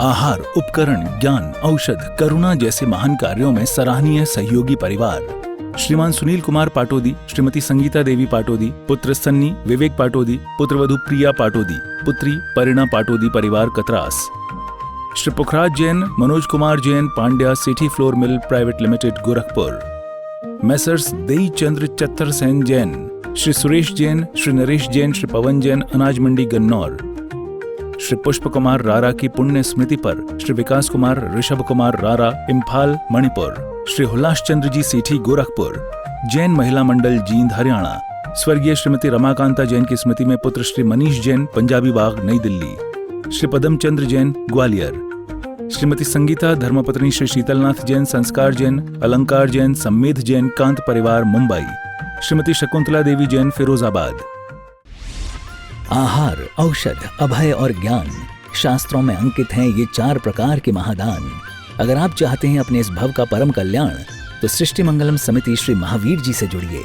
आहार, उपकरण, ज्ञान, औषध, करुणा जैसे महान कार्यों में सराहनीय सहयोगी परिवार। श्रीमान सुनील कुमार पाटोदी, श्रीमती संगीता देवी पाटोदी, पुत्र सन्नी विवेक पाटोदी, पुत्रवधू प्रिया पाटोदी, पुत्री परिणा पाटोदी परिवार Katras. Shri Pukhraj Jain, Manoj Kumar Jain, Pandya city flour mill private limited Gorakhpur. Messrs Dei Chandra चत्तर सेन जैन, श्री सुरेश जैन, श्री नरेश जैन, श्री पवन जैन, अनाज मंडी गन्नौर। श्री पुष्प कुमार रारा की पुण्य स्मृति पर श्री विकास कुमार ऋषभ कुमार रारा, इम्फाल मणिपुर। श्री हुलास चंद्र जी सेठी गोरखपुर, जैन महिला मंडल जींद हरियाणा। स्वर्गीय श्रीमती रमाकांता जैन की स्मृति में पुत्र श्री मनीष जैन, पंजाबी बाग नई दिल्ली। श्री पदम चंद्र जैन ग्वालियर। श्रीमती संगीता धर्मपत्नी श्री शीतलनाथ जैन, संस्कार जैन, अलंकार जैन, सम्मेध जैन, कांत परिवार मुंबई। श्रीमती शकुंतला देवी जैन फिरोजाबाद। आहार, औषध, अभय और ज्ञान, शास्त्रों में अंकित हैं ये 4 प्रकार के महादान। अगर आप चाहते हैं अपने इस भव का परम कल्याण, तो सृष्टि मंगलम समिति श्री महावीर जी से जुड़िए।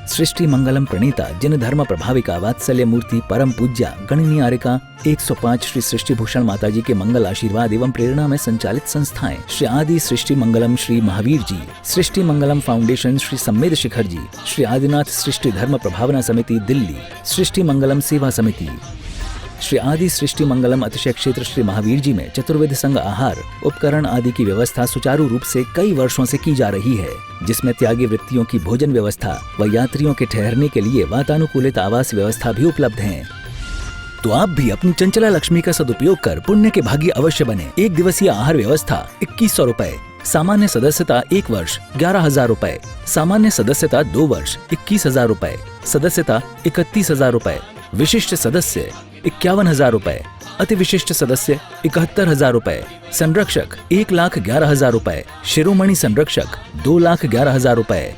सृष्टि मंगलम प्रणीता जिन धर्म प्रभाविका वात्सल्य मूर्ति परम पूज्या गणनीयारिका 105 श्री सृष्टि भूषण माता जी के मंगल आशीर्वाद एवं प्रेरणा में संचालित संस्थाएं श्री आदि सृष्टि मंगलम श्री महावीर जी, सृष्टि मंगलम फाउंडेशन श्री सम्मेद शिखर जी, श्री आदिनाथ सृष्टि धर्म प्रभावना समिति दिल्ली, सृष्टि मंगलम सेवा समिति, श्री आदि सृष्टि मंगलम अतिशय क्षेत्र श्री महावीर जी में चतुर्वेद संघ आहार, उपकरण आदि की व्यवस्था सुचारू रूप से कई वर्षों से की जा रही है, जिसमें त्यागी वृत्तियों की भोजन व्यवस्था व यात्रियों के ठहरने के लिए वातानुकूलित आवास व्यवस्था भी उपलब्ध है। तो आप भी अपनी चंचला लक्ष्मी का सदुपयोग कर पुण्य के भागी अवश्य बने। 1 दिवसीय आहार व्यवस्था 2100 रुपए, सामान्य सदस्यता 1 वर्ष 11,000 रुपए, सामान्य सदस्यता 2 वर्ष 21,000 रुपए, सदस्यता 31,000 रुपए, विशिष्ट सदस्य 51,000 रुपए, अति विशिष्ट सदस्य 71,000 रुपए, संरक्षक 1,11,000 रुपए, शिरोमणि संरक्षक 2,11,000 रुपए।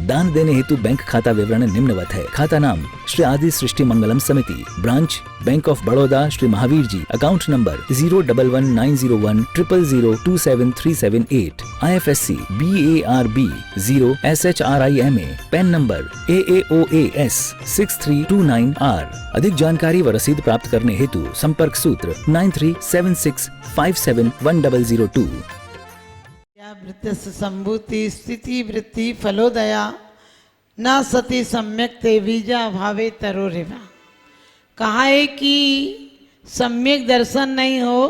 दान देने हेतु बैंक खाता विवरण निम्नवत है। खाता नाम श्री आदि Srishti Mangalam Samiti, branch bank of Baroda Shri Mahavir ji, account number 0119010027378, IFSC BARB 0SHRIMA, PAN number AAOAS 6329R। अधिक जानकारी व रसीद प्राप्त करने हेतु संपर्क सूत्र 9376571002। वृत्तिस्य संभूति स्थिति वृत्ति फलोदया न सती सम्यक ते बीजा भावे तरोरिवा। कहा है कि सम्यक दर्शन नहीं हो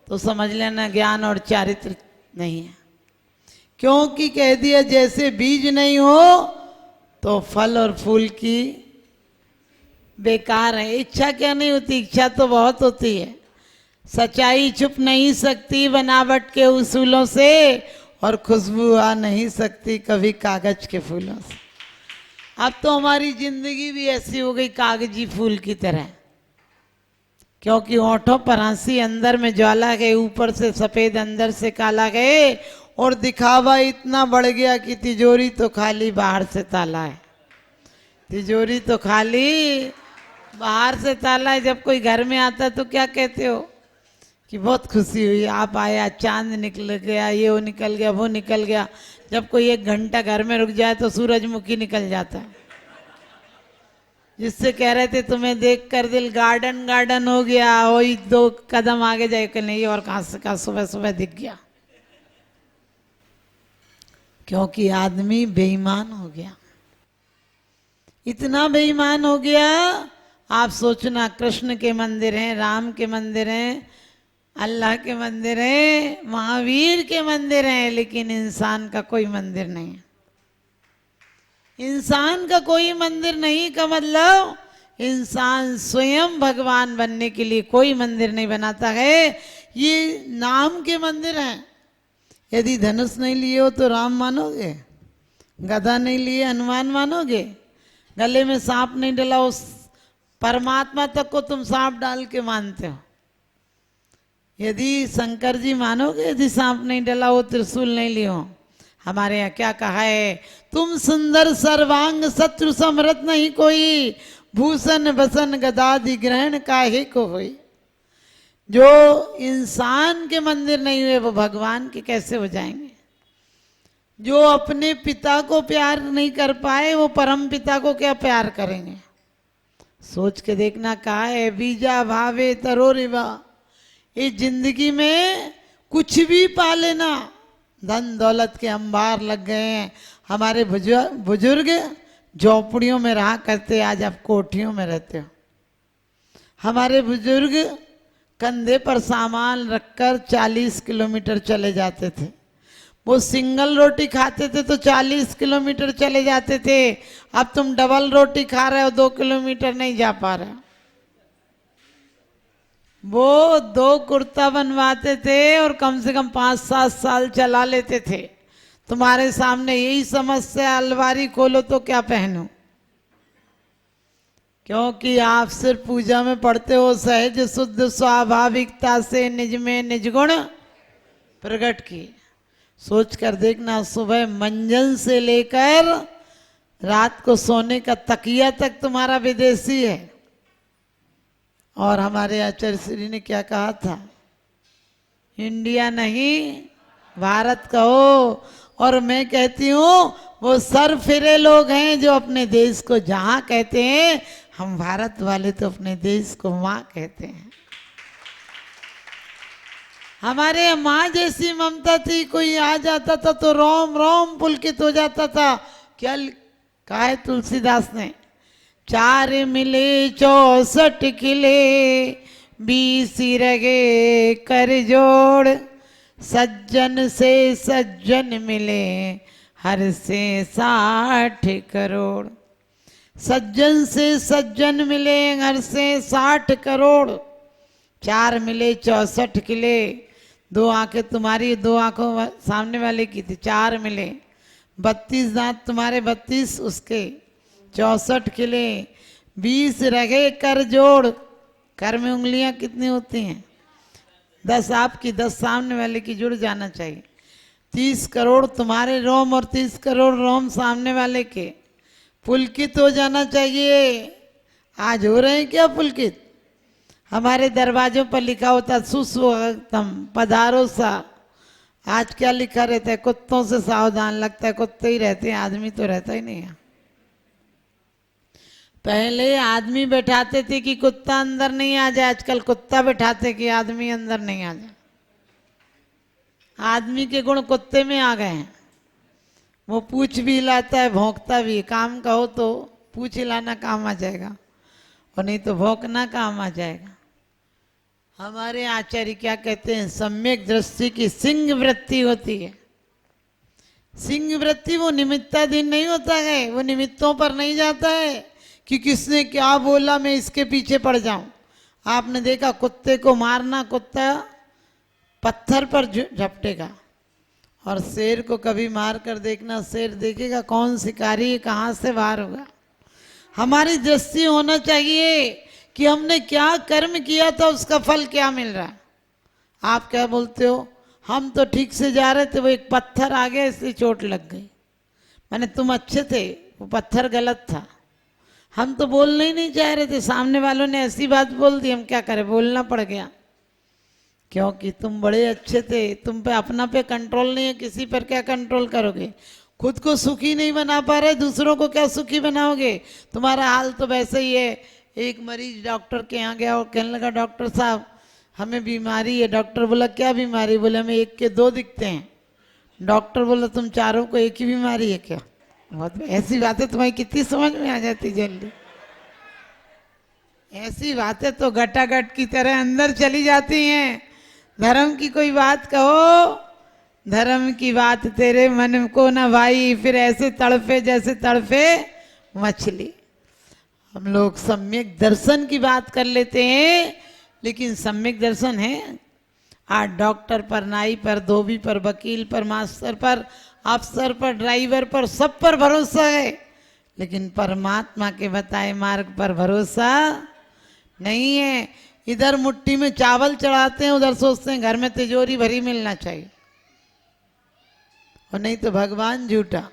तो समझ लेना ज्ञान और चारित्र नहीं है, क्योंकि कह दिया जैसे बीज नहीं हो तो फल और फूल की बेकार है। इच्छा क्या नहीं होती, इच्छा तो बहुत होती है। सच्चाई छुप नहीं सकती बनावट के उसूलों से, और खुशबू आ नहीं सकती कभी कागज के फूलों से। अब तो हमारी जिंदगी भी ऐसी हो गई कागजी फूल की तरह, क्योंकि होठों पर हंसी अंदर में ज्वाला गए, ऊपर से सफेद अंदर से काला गए, और दिखावा इतना बढ़ गया कि तिजोरी तो खाली बाहर से ताला है। तिजोरी तो खाली बाहर से ताला है। जब कोई घर में आता तो क्या कहते हो कि बहुत खुशी हुई, आप आया, चांद निकल गया, ये वो निकल गया, वो निकल गया। जब कोई 1 घंटा घर में रुक जाए तो सूरजमुखी निकल जाता है। जिससे कह रहे थे तुम्हें देखकर दिल गार्डन गार्डन हो गया, वही 2 कदम आगे जाए कि नहीं, और कहाँ से कहाँ सुबह सुबह दिख गया। क्योंकि आदमी बेईमान हो गया, इतना बेईमान हो गया। आप सोचना, कृष्ण के मंदिर हैं, राम के मंदिर हैं, अल्लाह के मंदिर है, महावीर के मंदिर हैं, लेकिन इंसान का कोई मंदिर नहीं है। इंसान का कोई मंदिर नहीं का मतलब इंसान स्वयं भगवान बनने के लिए कोई मंदिर नहीं बनाता है। ये नाम के मंदिर हैं। यदि धनुष नहीं लिए हो तो राम मानोगे, गदा नहीं लिए हनुमान मानोगे, गले में सांप नहीं डला उस परमात्मा तक को तुम सांप डाल के मानते हो। यदि शंकर जी मानोगे, यदि सांप नहीं डला हो, त्रिशूल नहीं लियो। हमारे यहाँ क्या कहा है, तुम सुंदर सर्वांग शत्रु समरत नहीं कोई, भूषण बसन गदादि ग्रहण काहे को होई। जो इंसान के मंदिर नहीं हुए वो भगवान के कैसे हो जाएंगे। जो अपने पिता को प्यार नहीं कर पाए वो परम पिता को क्या प्यार करेंगे। सोच के देखना, कहा है बीजा भावे तरोरिवा, इस जिंदगी में कुछ भी पा लेना, धन दौलत के अंबार लग गए हैं। हमारे बुजुर्ग झोपड़ियों में रहा करते, आज आप कोठियों में रहते हो। हमारे बुजुर्ग कंधे पर सामान रखकर 40 किलोमीटर चले जाते थे। वो सिंगल रोटी खाते थे तो 40 किलोमीटर चले जाते थे। अब तुम डबल रोटी खा रहे हो, 2 किलोमीटर नहीं जा पा रहे। वो 2 कुर्ता बनवाते थे और कम से कम 5-7 साल चला लेते थे। तुम्हारे सामने यही समस्या, अलमारी खोलो तो क्या पहनो, क्योंकि आप सिर्फ पूजा में पढ़ते हो सहज शुद्ध स्वाभाविकता से निज में निज गुण प्रकट किए। सोच कर देखना, सुबह मंजन से लेकर रात को सोने का तकिया तक तुम्हारा विदेशी है। और हमारे आचार्य श्री ने क्या कहा था, इंडिया नहीं भारत कहो। और मैं कहती हूँ वो सर फिरे लोग हैं जो अपने देश को जहां कहते हैं, हम भारत वाले तो अपने देश को माँ कहते हैं। हमारे माँ जैसी ममता थी, कोई आ जाता था तो रोम रोम पुलकित हो जाता था। क्या कहा है तुलसीदास ने, 4 मिले 64 खिले 20 रगे कर जोड़, सज्जन से सज्जन मिले हर से 60 करोड़। सज्जन से सज्जन मिले हर से 60 करोड़। 4 मिले 64 किले, 2 आंखें तुम्हारी, 2 आंखों सामने वाले की थी, 4 मिले। 32 दांत तुम्हारे, 32 उसके, 64 किले, 20 रगे कर जोड़। कर में उंगलियां कितनी होती हैं, 10 आपकी, 10 सामने वाले की, जुड़ जाना चाहिए। 30 करोड़ तुम्हारे रोम और 30 करोड़ रोम सामने वाले के, पुलकित हो जाना चाहिए। आज हो रहे हैं क्या पुलकित? हमारे दरवाजों पर लिखा होता सुस्वागतम पधारो सा, आज क्या लिखा रहता है, कुत्तों से सावधान। लगता है कुत्ते ही रहते हैं, आदमी तो रहता ही नहीं है। पहले आदमी बैठाते थे कि कुत्ता अंदर नहीं आ जाए, आजकल कुत्ता बैठाते कि आदमी अंदर नहीं आ जाए। आदमी के गुण कुत्ते में आ गए हैं। वो पूछ भी हिलाता है, भौंकता भी। काम कहो तो पूछ हिलाना काम आ जाएगा, और नहीं तो भौंकना काम आ जाएगा। हमारे आचार्य क्या कहते हैं, सम्यक दृष्टि की सिंह वृत्ति होती है। सिंह वृत्ति वो निमित्ताधीन नहीं होता है, वो निमित्तों पर नहीं जाता है कि किसने क्या बोला मैं इसके पीछे पड़ जाऊं। आपने देखा कुत्ते को मारना, कुत्ता पत्थर पर झपटेगा, और शेर को कभी मार कर देखना, शेर देखेगा कौन शिकारी कहाँ से बाहर होगा। हमारी दृष्टि होना चाहिए कि हमने क्या कर्म किया था, उसका फल क्या मिल रहा है। आप क्या बोलते हो, हम तो ठीक से जा रहे थे, वो एक पत्थर आ गया इसलिए चोट लग गई। मैंने तुम अच्छे थे, वो पत्थर गलत था। हम तो बोलना ही नहीं चाह रहे थे, सामने वालों ने ऐसी बात बोल दी, हम क्या करें, बोलना पड़ गया। क्योंकि तुम बड़े अच्छे थे, तुम पे अपना पे कंट्रोल नहीं है, किसी पर क्या कंट्रोल करोगे। खुद को सुखी नहीं बना पा रहे, दूसरों को क्या सुखी बनाओगे। तुम्हारा हाल तो वैसे ही है। एक मरीज डॉक्टर के यहाँ गया और कहने लगा, डॉक्टर साहब हमें बीमारी है। डॉक्टर बोला क्या बीमारी? बोले हमें 1 के 2 दिखते हैं। डॉक्टर बोला तुम चारों को एक ही बीमारी है क्या? बहुत ऐसी बातें तुम्हारी कितनी समझ में आ जाती जल्दी। ऐसी बातें तो गटागट की तरह अंदर चली जाती हैं। धर्म की कोई बात कहो, धर्म की बात तेरे मन को न भाई, फिर ऐसे तड़फे जैसे तड़फे मछली। हम लोग सम्यक दर्शन की बात कर लेते हैं, लेकिन सम्यक दर्शन है आज डॉक्टर पर, नाई पर, धोबी पर, वकील पर, मास्टर पर, अफसर पर, ड्राइवर पर, सब पर भरोसा है, लेकिन परमात्मा के बताए मार्ग पर भरोसा नहीं है। इधर मुट्ठी में चावल चढ़ाते हैं, उधर सोचते हैं घर में तिजोरी भरी मिलना चाहिए, और नहीं तो भगवान झूठा।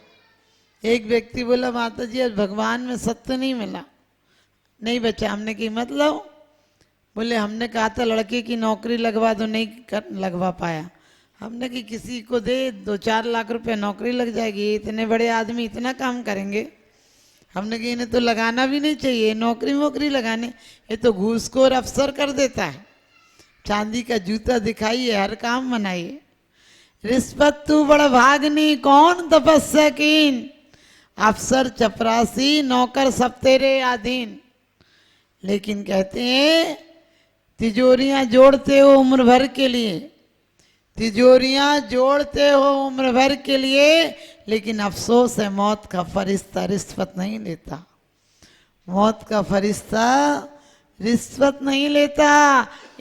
एक व्यक्ति बोला माता जी आज भगवान में सत्य नहीं मिला, नहीं बचा। हमने की मतलब? बोले हमने कहा था लड़के की नौकरी लगवा दो, नहीं लगवा पाया। हमने कि किसी को दे 2-4 लाख रुपए नौकरी लग जाएगी, इतने बड़े आदमी इतना काम करेंगे। हमने कि इन्हें तो लगाना भी नहीं चाहिए, नौकरी वोकरी लगाने, ये तो घूसखोर अफसर कर देता है। चांदी का जूता दिखाइए, हर काम बनाइए। रिश्वत तू बड़ भागनी, कौन तपस्या कीन, अफसर चपरासी नौकर सब तेरे अधीन। लेकिन कहते हैं तिजोरियां जोड़ते हो उम्र भर के लिए, तिजोरियां जोड़ते हो उम्र भर के लिए, लेकिन अफसोस है मौत का फरिश्ता रिश्वत नहीं लेता। मौत का फरिश्ता रिश्वत नहीं लेता।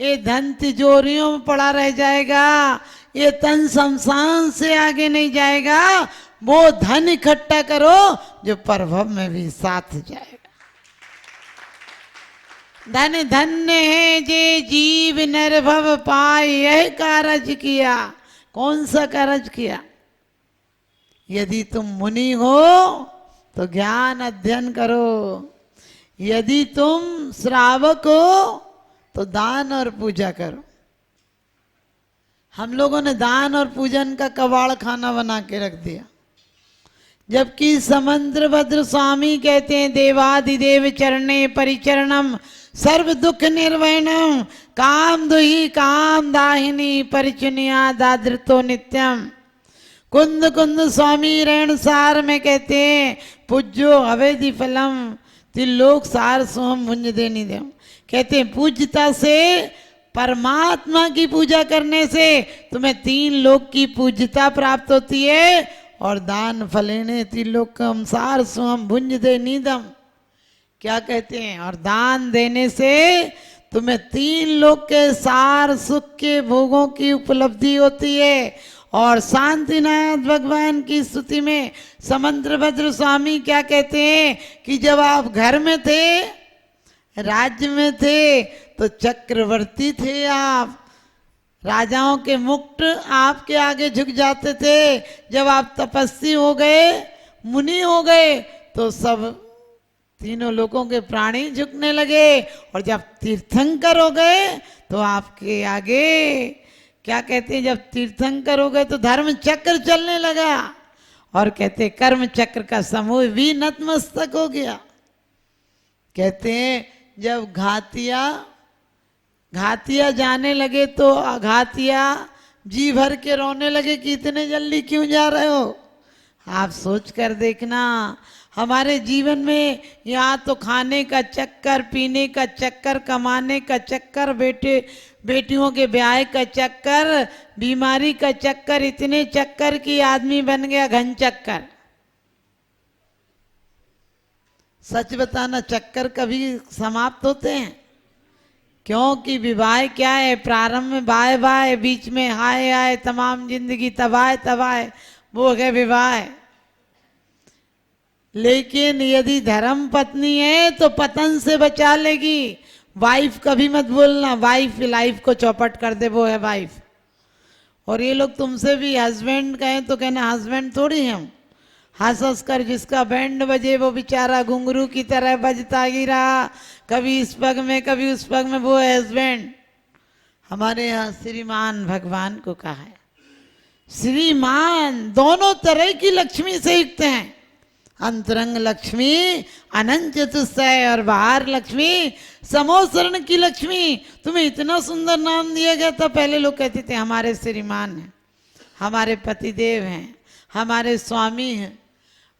ये धन तिजोरियों में पड़ा रह जाएगा, ये तन शमशान से आगे नहीं जाएगा। वो धन इकट्ठा करो जो परभव में भी साथ जाएगा। धन धन्य है जे जीव निर्भव पाए, यह कारज किया। कौन सा कारज किया? यदि तुम मुनि हो तो ज्ञान अध्ययन करो, यदि तुम श्रावक हो तो दान और पूजा करो। हम लोगों ने दान और पूजन का कबाड़ खाना बना के रख दिया, जबकि समंद्रभद्र स्वामी कहते हैं देवादिदेव चरणे परिचरणम सर्व दुख निर्वहनम काम दुही काम दाहिनी परिचुनिया दादृतो नित्यम। कुंद कुंद स्वामी रेणसार में कहते हैं पूज्यो अवेदि फलम तिलोक सार सोम भुंज देनी देव। कहते हैं पूज्यता से, परमात्मा की पूजा करने से तुम्हें 3 लोक की पूज्यता प्राप्त होती है, और दान फलेने त्रिलोकम सार सोम भुंज दे नीदम। क्या कहते हैं? और दान देने से तुम्हें 3 लोक के सार सुख के भोगों की उपलब्धि होती है। और शांतिनाथ भगवान की स्तुति में समंद्रभद्र स्वामी क्या कहते हैं कि जब आप घर में थे, राज्य में थे, तो चक्रवर्ती थे आप, राजाओं के मुकुट आपके आगे झुक जाते थे। जब आप तपस्वी हो गए, मुनि हो गए, तो सब 3 लोगों के प्राणी झुकने लगे। और जब तीर्थंकर हो गए तो आपके आगे क्या कहते हैं, जब तीर्थंकर हो गए तो धर्म चक्र चलने लगा। और कहते कर्म चक्र का समूह भी नतमस्तक हो गया। कहते हैं जब घातिया जाने लगे तो घातिया जी भर के रोने लगे कि इतने जल्दी क्यों जा रहे हो। आप सोच कर देखना, हमारे जीवन में यहाँ तो खाने का चक्कर, पीने का चक्कर, कमाने का चक्कर, बेटियों के ब्याह का चक्कर, बीमारी का चक्कर, इतने चक्कर कि आदमी बन गया घन चक्कर। सच बताना, चक्कर कभी समाप्त होते हैं? क्योंकि विवाह क्या है, प्रारंभ में बाय बाय, बीच में हाय हाय, तमाम जिंदगी तबाह तबाह, वो है विवाह। लेकिन यदि धर्म पत्नी है तो पतन से बचा लेगी। वाइफ कभी मत बोलना वाइफ लाइफ को चौपट कर दे, वो है वाइफ। और ये लोग तुमसे भी हस्बैंड कहें तो कहना हस्बैंड थोड़ी हम। हंस हंस कर जिसका बैंड बजे वो बेचारा घुंघरू की तरह बजता ही रहा, कभी इस पग में कभी उस पग में, वो है हस्बैंड। हमारे यहाँ श्रीमान भगवान को कहा है। श्रीमान दोनों तरह की लक्ष्मी से युक्त हैं। अंतरंग लक्ष्मी अनंत चतुष्टय और बाहर लक्ष्मी समोसरण की लक्ष्मी। तुम्हें इतना सुंदर नाम दिया गया था। पहले लोग कहते थे हमारे श्रीमान हैं, हमारे पतिदेव हैं, हमारे स्वामी हैं।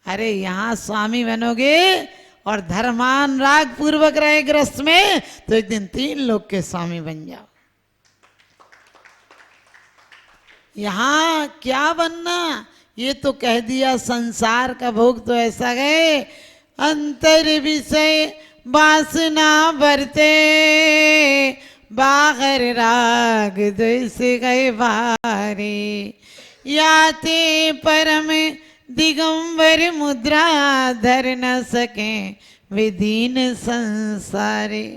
अरे यहाँ स्वामी बनोगे और धर्मान राग पूर्वक रहे ग्रस्त में तो एक दिन 3 लोग के स्वामी बन जाओ। यहाँ क्या बनना, ये तो कह दिया संसार का भोग तो ऐसा है। अंतर विषय वासना बरते, बाहर राग द्वेष गए बारे, याते परम दिगंबर मुद्रा धर न सके विदीन संसारे।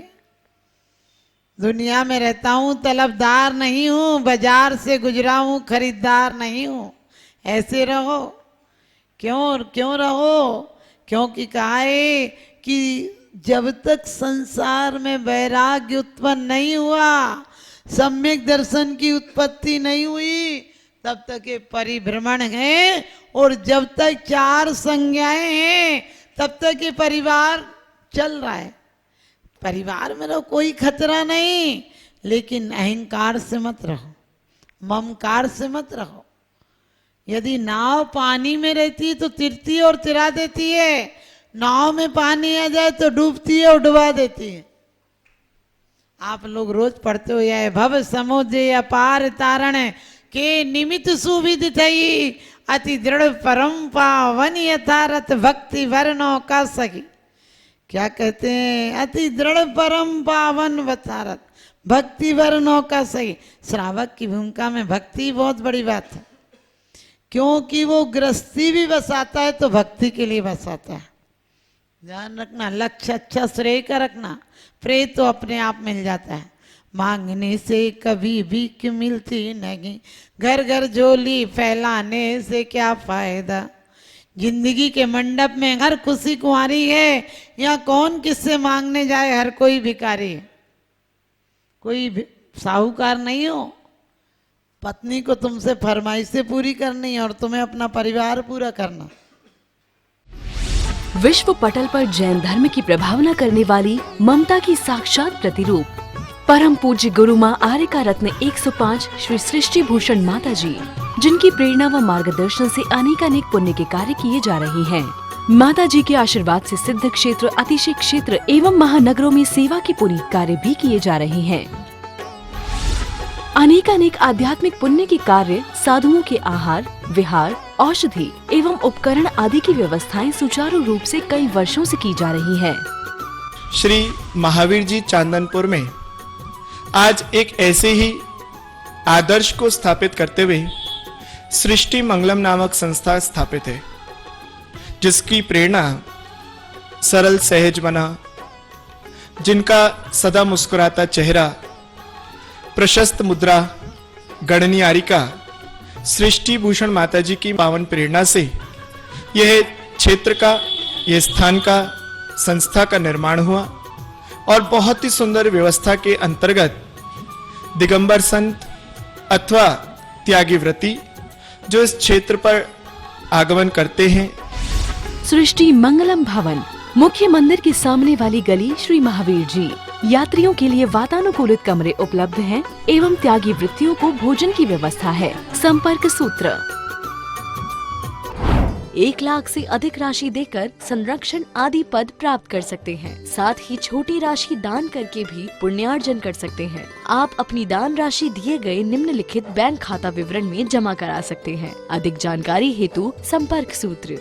दुनिया में रहता हूँ, तलबदार नहीं हूँ, बाजार से गुजरा हूँ, खरीदार नहीं हूँ। ऐसे रहो। क्यों रहो? क्योंकि कहा है कि जब तक संसार में वैराग्य उत्पन्न नहीं हुआ, सम्यक दर्शन की उत्पत्ति नहीं हुई, तब तक ये परिभ्रमण है। और जब तक 4 संज्ञाएं हैं तब तक ये परिवार चल रहा है। परिवार में तो कोई खतरा नहीं, लेकिन अहंकार से मत रहो, ममकार से मत रहो। यदि नाव पानी में रहती है तो तिरती है और तिरा देती है, नाव में पानी आ जाए तो डूबती है और डुबा देती है। आप लोग रोज पढ़ते हो, यह भव समुद्र अपार तारण के निमित्त सुविधि थई, अति दृढ़ परम पावन यथारथ भक्ति वर्णों का सही। क्या कहते हैं? अति दृढ़ परम पावन यथारथ भक्ति वर्णों का सही। श्रावक की भूमिका में भक्ति बहुत बड़ी बात है, क्योंकि वो गृहस्थी भी बसाता है तो भक्ति के लिए बसाता है। ध्यान रखना, लक्ष्य अच्छा श्रेय का रखना, प्रेय तो अपने आप मिल जाता है। मांगने से कभी भीख मिलती नहीं, घर घर झोली फैलाने से क्या फायदा। जिंदगी के मंडप में हर खुशी कुंवारी है, या कौन किससे मांगने जाए, हर कोई भिखारी है। कोई साहूकार नहीं हो। पत्नी को तुमसे फरमाइशें पूरी करनी है और तुम्हें अपना परिवार पूरा करना। विश्व पटल पर जैन धर्म की प्रभावना करने वाली ममता की साक्षात प्रतिरूप परम पूज्य गुरु माँ आर्यका रत्न 105 श्री सृष्टि भूषण माता जी, जिनकी प्रेरणा व मार्गदर्शन से अनेकानेक पुण्य के कार्य किए जा रहे हैं। माता जी के आशीर्वाद से सिद्ध क्षेत्र, अतिशय क्षेत्र एवं महानगरों में सेवा के पुनीत कार्य भी किए जा रहे हैं। अनेकानेक आध्यात्मिक पुण्य के कार्य, साधुओं के आहार, विहार, औषधि एवं उपकरण आदि की व्यवस्थाएं सुचारू रूप से कई वर्षों से की जा रही है। श्री महावीर जी चांदनपुर में आज एक ऐसे ही आदर्श को स्थापित करते हुए सृष्टि मंगलम नामक संस्था स्थापित है, जिसकी प्रेरणा सरल सहज बना, जिनका सदा मुस्कुराता चेहरा, प्रशस्त मुद्रा, गणनीयारिका सृष्टि भूषण माता जी की पावन प्रेरणा से यह क्षेत्र का, यह स्थान का, संस्था का निर्माण हुआ और बहुत ही सुंदर व्यवस्था के अंतर्गत दिगंबर संत अथवा त्यागी व्रती जो इस क्षेत्र पर आगमन करते हैं। सृष्टि मंगलम भवन, मुख्य मंदिर के सामने वाली गली, श्री महावीर जी। यात्रियों के लिए वातानुकूलित कमरे उपलब्ध हैं एवं त्यागी वृत्तियों को भोजन की व्यवस्था है। संपर्क सूत्र 1 लाख से अधिक राशि देकर संरक्षण आदि पद प्राप्त कर सकते हैं। साथ ही छोटी राशि दान करके भी पुण्यार्जन कर सकते हैं। आप अपनी दान राशि दिए गए निम्नलिखित बैंक खाता विवरण में जमा करा सकते हैं। अधिक जानकारी हेतु संपर्क सूत्र